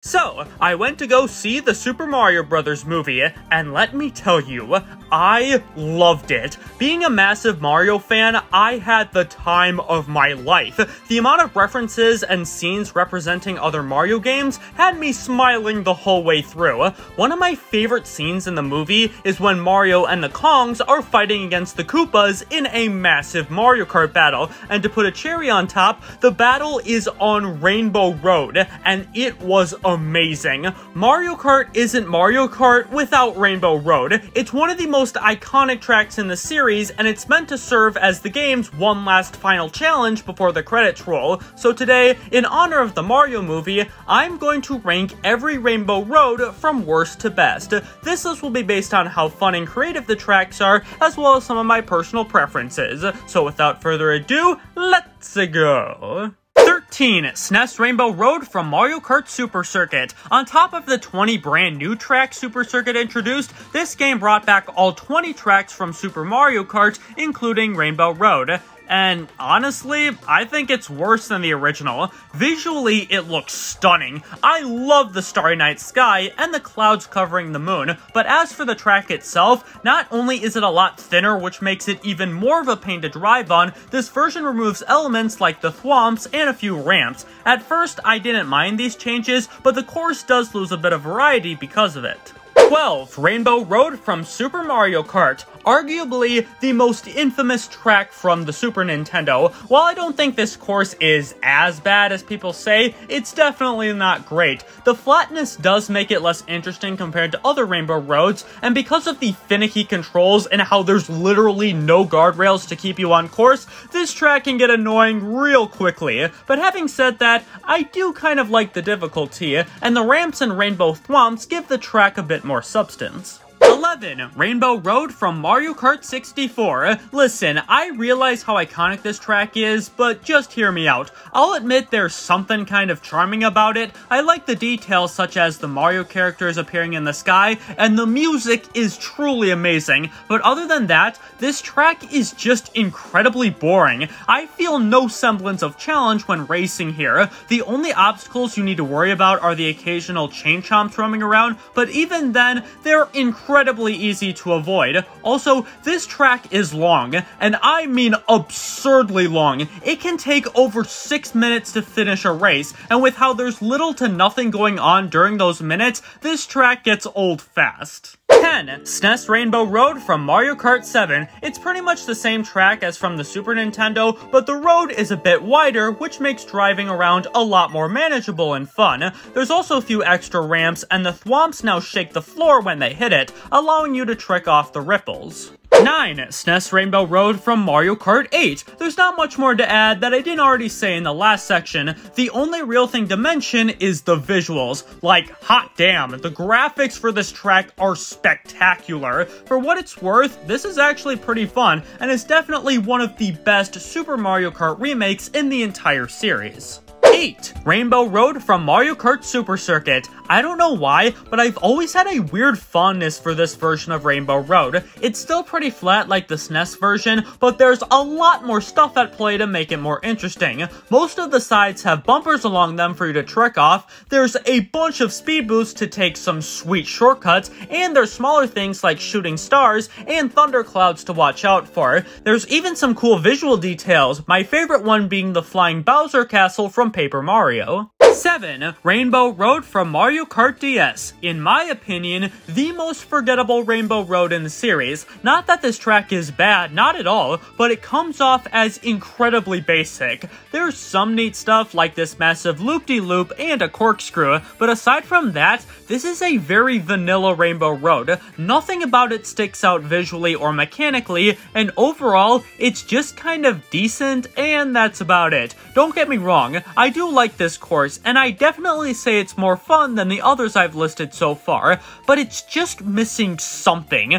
So, I went to go see the Super Mario Bros. Movie, and let me tell you, I loved it. Being a massive Mario fan, I had the time of my life. The amount of references and scenes representing other Mario games had me smiling the whole way through. One of my favorite scenes in the movie is when Mario and the Kongs are fighting against the Koopas in a massive Mario Kart battle, and to put a cherry on top, the battle is on Rainbow Road, and it was amazing. Mario Kart isn't Mario Kart without Rainbow Road. It's one of the most iconic tracks in the series, and it's meant to serve as the game's one last final challenge before the credits roll. So today, in honor of the Mario movie, I'm going to rank every Rainbow Road from worst to best. This list will be based on how fun and creative the tracks are, as well as some of my personal preferences. So without further ado, let's go! 13. SNES Rainbow Road from Mario Kart Super Circuit. On top of the 20 brand new tracks Super Circuit introduced, this game brought back all 20 tracks from Super Mario Kart, including Rainbow Road. And honestly, I think it's worse than the original. Visually, it looks stunning. I love the starry night sky and the clouds covering the moon, but as for the track itself, not only is it a lot thinner, which makes it even more of a pain to drive on, this version removes elements like the thwomps and a few ramps. At first, I didn't mind these changes, but the course does lose a bit of variety because of it. 12. Rainbow Road from Super Mario Kart. Arguably the most infamous track from the Super Nintendo. While I don't think this course is as bad as people say, it's definitely not great. The flatness does make it less interesting compared to other Rainbow Roads, and because of the finicky controls and how there's literally no guardrails to keep you on course, this track can get annoying real quickly. But having said that, I do kind of like the difficulty, and the ramps and rainbow thwomps give the track a bit more substance. 11. Rainbow Road from Mario Kart 64. Listen, I realize how iconic this track is, but just hear me out. I'll admit there's something kind of charming about it. I like the details such as the Mario characters appearing in the sky, and the music is truly amazing. But other than that, this track is just incredibly boring. I feel no semblance of challenge when racing here. The only obstacles you need to worry about are the occasional chain chomps roaming around, but even then, they're incredibly easy to avoid. Also, this track is long, and I mean absurdly long. It can take over 6 minutes to finish a race, and with how there's little to nothing going on during those minutes, this track gets old fast. 10. SNES Rainbow Road from Mario Kart 7. It's pretty much the same track as from the Super Nintendo, but the road is a bit wider, which makes driving around a lot more manageable and fun. There's also a few extra ramps, and the thwomps now shake the floor when they hit it, allowing you to trick off the ripples. 9. SNES Rainbow Road from Mario Kart 8. There's not much more to add that I didn't already say in the last section. The only real thing to mention is the visuals. Like, hot damn, the graphics for this track are spectacular. For what it's worth, this is actually pretty fun, and is definitely one of the best Super Mario Kart remakes in the entire series. 8. Rainbow Road from Mario Kart Super Circuit. I don't know why, but I've always had a weird fondness for this version of Rainbow Road. It's still pretty flat like the SNES version, but there's a lot more stuff at play to make it more interesting. Most of the sides have bumpers along them for you to trick off, there's a bunch of speed boosts to take some sweet shortcuts, and there's smaller things like shooting stars and thunderclouds to watch out for. There's even some cool visual details, my favorite one being the flying Bowser Castle from Paper Mario. 7. Rainbow Road from Mario Kart DS. In my opinion, the most forgettable Rainbow Road in the series. Not that this track is bad, not at all, but it comes off as incredibly basic. There's some neat stuff like this massive loop-de-loop and a corkscrew, but aside from that, this is a very vanilla Rainbow Road. Nothing about it sticks out visually or mechanically, and overall, it's just kind of decent, and that's about it. Don't get me wrong, I do like this course, and I definitely say it's more fun than the others I've listed so far, but it's just missing something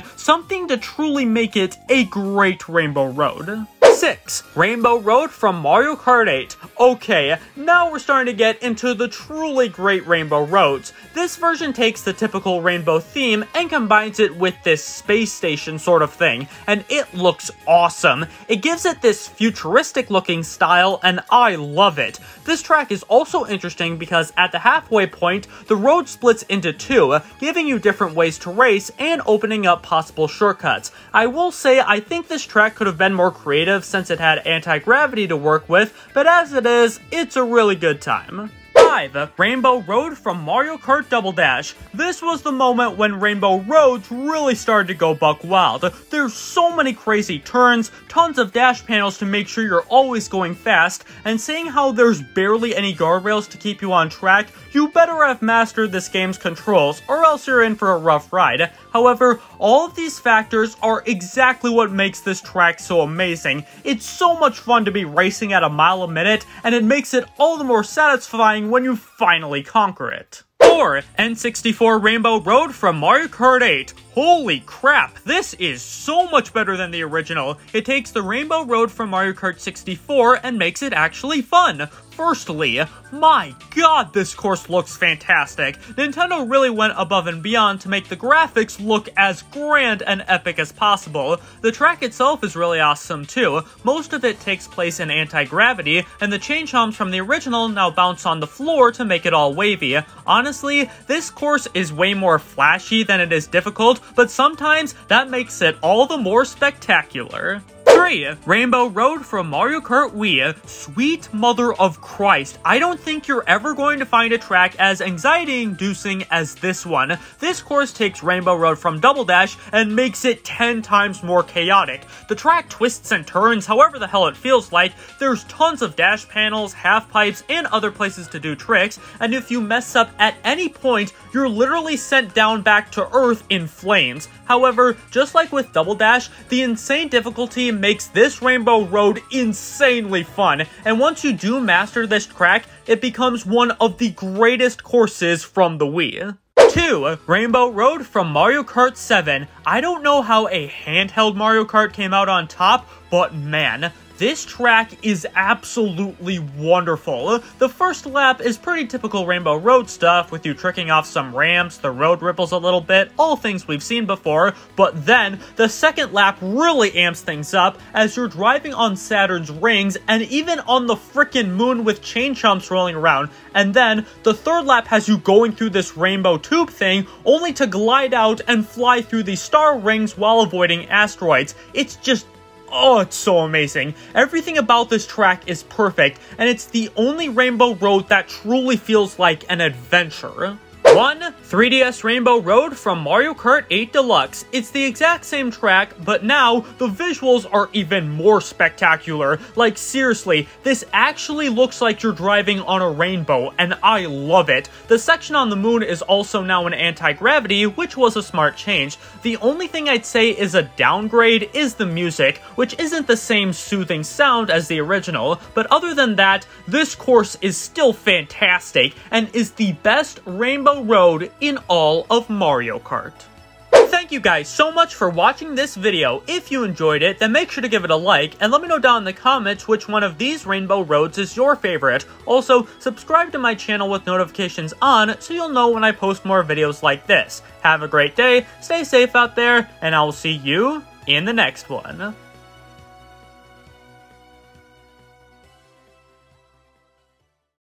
to truly make it a great Rainbow Road. 6. Rainbow Road from Mario Kart 8. Okay, now we're starting to get into the truly great Rainbow Roads. This version takes the typical rainbow theme and combines it with this space station sort of thing, and it looks awesome. It gives it this futuristic looking style, and I love it. This track is also interesting because at the halfway point, the road splits into two, giving you different ways to race and opening up possible shortcuts. I will say I think this track could have been more creative since it had anti-gravity to work with, but as it is, it's a really good time. 5. Rainbow Road from Mario Kart Double Dash. This was the moment when Rainbow Roads really started to go buck wild. There's so many crazy turns, tons of dash panels to make sure you're always going fast, and seeing how there's barely any guardrails to keep you on track, you better have mastered this game's controls, or else you're in for a rough ride. However, all of these factors are exactly what makes this track so amazing. It's so much fun to be racing at a mile a minute, and it makes it all the more satisfying when you finally conquer it. 4. N64 Rainbow Road from Mario Kart 8. Holy crap, this is so much better than the original. It takes the Rainbow Road from Mario Kart 64 and makes it actually fun. Firstly, my god, this course looks fantastic. Nintendo really went above and beyond to make the graphics look as grand and epic as possible. The track itself is really awesome too. Most of it takes place in anti-gravity, and the change humps from the original now bounce on the floor to make it all wavy. Honestly, this course is way more flashy than it is difficult, but sometimes that makes it all the more spectacular. 3. Rainbow Road from Mario Kart Wii. Sweet mother of Christ, I don't think you're ever going to find a track as anxiety-inducing as this one. This course takes Rainbow Road from Double Dash and makes it 10 times more chaotic. The track twists and turns however the hell it feels like, there's tons of dash panels, half pipes, and other places to do tricks, and if you mess up at any point, you're literally sent down back to Earth in flames. However, just like with Double Dash, the insane difficulty makes this Rainbow Road insanely fun, and once you do master this track, it becomes one of the greatest courses from the Wii. 2. Rainbow Road from Mario Kart 7. I don't know how a handheld Mario Kart came out on top, but man, this track is absolutely wonderful. The first lap is pretty typical Rainbow Road stuff, with you tricking off some ramps, the road ripples a little bit, all things we've seen before, but then the second lap really amps things up as you're driving on Saturn's rings and even on the frickin' moon with chain chomps rolling around, and then the third lap has you going through this rainbow tube thing only to glide out and fly through the star rings while avoiding asteroids. It's just oh, it's so amazing. Everything about this track is perfect, and it's the only Rainbow Road that truly feels like an adventure. 1. 3DS Rainbow Road from Mario Kart 8 Deluxe. It's the exact same track, but now the visuals are even more spectacular. Like seriously, this actually looks like you're driving on a rainbow, and I love it. The section on the moon is also now in anti-gravity, which was a smart change. The only thing I'd say is a downgrade is the music, which isn't the same soothing sound as the original, but other than that, this course is still fantastic, and is the best Rainbow Road in all of Mario Kart. Thank you guys so much for watching this video. If you enjoyed it, then make sure to give it a like, and let me know down in the comments which one of these Rainbow Roads is your favorite. Also, subscribe to my channel with notifications on so you'll know when I post more videos like this. Have a great day, stay safe out there, and I will see you in the next one.